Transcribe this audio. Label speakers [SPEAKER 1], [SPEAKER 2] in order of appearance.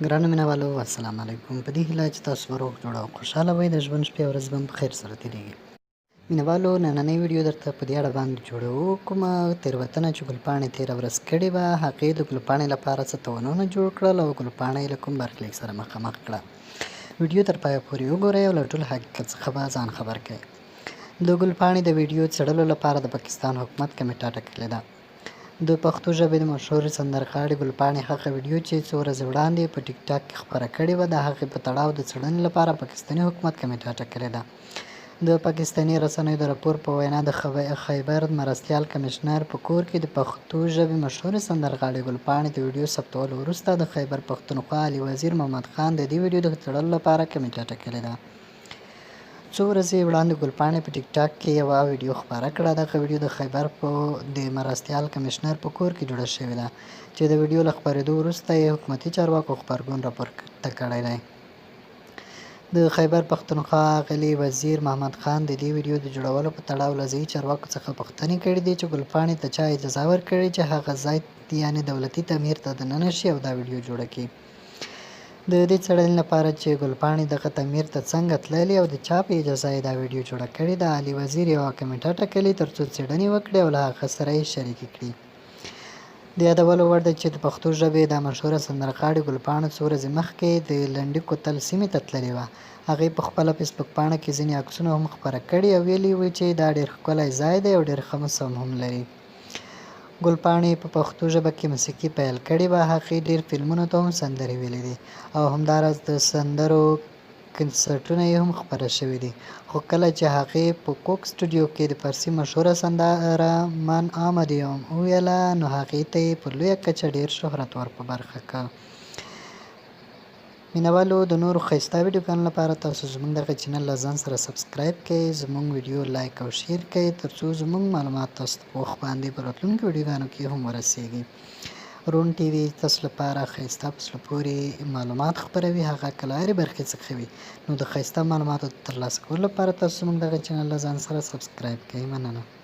[SPEAKER 1] ګرانو مینهوالو السلام علیکم. په دې هیله چې تاسو به روغ جوړ او خوشحاله وئ. د ژوند شپې او ورځې به په خیر سره تېرېږي. مینهوالو نننۍ ویډیو درته په دې اړه باندې جوړوو. کومه تېروتنه چې ګلپاڼې تېره ورځ کړې وه، هغې د ګلپاڼې لپاره څه تاوانونه جوړ کړل او ګلپاڼه یې له کوم برخلیک سره مخامخ کړه. ویډیو تر پایه پورې وګورئ او له ټول حقیقت څخه به ځان خبر کړئ. د ګلپاڼې د ویډیو څېړلو لپاره د پاکستان حکومت کمیټه ټاکلې ده. د پښتو ژبې د مشهورې سندرغاړې ګلپاڼې هغه ویډیو چې څو ورځې وړاندې په ټیک ټاک کې خپره کړې وه، د هغې په تړاو د څېړنې لپاره پاکستاني حکومت کمیټه ټاکلې ده. د پاکستاني رسنیو د راپور په وینا د خیبر مرستیال کمیشنر په کور کې د پښتو ژبې مشهورې سندرغاړې ګلپاڼې د ویډیو ثبتولو وروسته د خیبر پښتونخوا علي وزیر محمد خان د دې ویډیو د څېړلو لپاره کمیټه ټاکلې ده. څو ورځې وړاندې ګلپاڼې په ټیک ټاک کې یوه ویډیو خپره کړه. دغه ویډیو د خیبر د مرستیال کمیشنر په کور کې جوړه شوې ده چې د ویډیو له خپرېدو وروسته یې حکومتي چارواکو غبرګون راپورته کړی دی. د خیبر پښتونخوا علي وزیر محمد خان د دې ویډیو د جوړولو په تړاو له ځایي چارواکو څخه پوښتنې کړې دي چې ګلپاڼې ته چا اجازه ورکړې چې هغه ځای یعنې دولتي تعمیر ته دننه شي او دا ویډیو جوړه کړي. د دې څېړنې لپاره چې ګلپاڼې دغه تعمیر ته څنګه تللې او د چا په اجازه یې دا ویډیو جوړه کړې ده، علي وزیر یوه کمیټه ټاکلې ترڅو څېړنې وکړي او له هغه سره یې شریکې کړي. د یادولو وړ ده چې د پښتو ژبې دا مشهوره سندرغاړې ګلپاڼه څو ورځې مخکې د لنډي کوتل سیمې ته تللې وه. هغې په خپله فیسبوک پاڼه کې ځینې عکسونه هم خپاره کړي او ویلي وو چې دا ډېر ښکلی ځای دی او ډېر ښه موسم هم لري. ګلپاڼې په پښتو ژبه کې موسیقي پیل کړې وه. هغې ډېر فلمونو ته هم سندرې ویلې دي او همداراز د سندرو کنسرټونه یې هم خپاره شوي دي. خو کله چې هغې په کوک سټوډیو کې د فارسي مشهوره سندره من آمدیم وویله، نو هغې ته یې په لویه کچه ډېر شهرت ور په برخه کړ. مینهوالو د نورو ښایسته ویډیوګانو لپاره تاسو زموږ دغه چینل له ځان سره سبسکرایب کړئ، زموږ ویډیو لایک او شیر کړئ ترڅو زموږ معلومات تاسو ته په وخت باندې په راتلونکو ویډیوګانو کې هم ورسیږي. رون ټي وي تاسو لپاره ښایسته په زړه پورې معلومات خپروي، هغه که له هرې برخې څخه وي. نو د ښایسته معلوماتو د ترلاسه کولو لپاره تاسو زموږ دغه چینل له ځان سره سبسکرایب کړئ. مننه.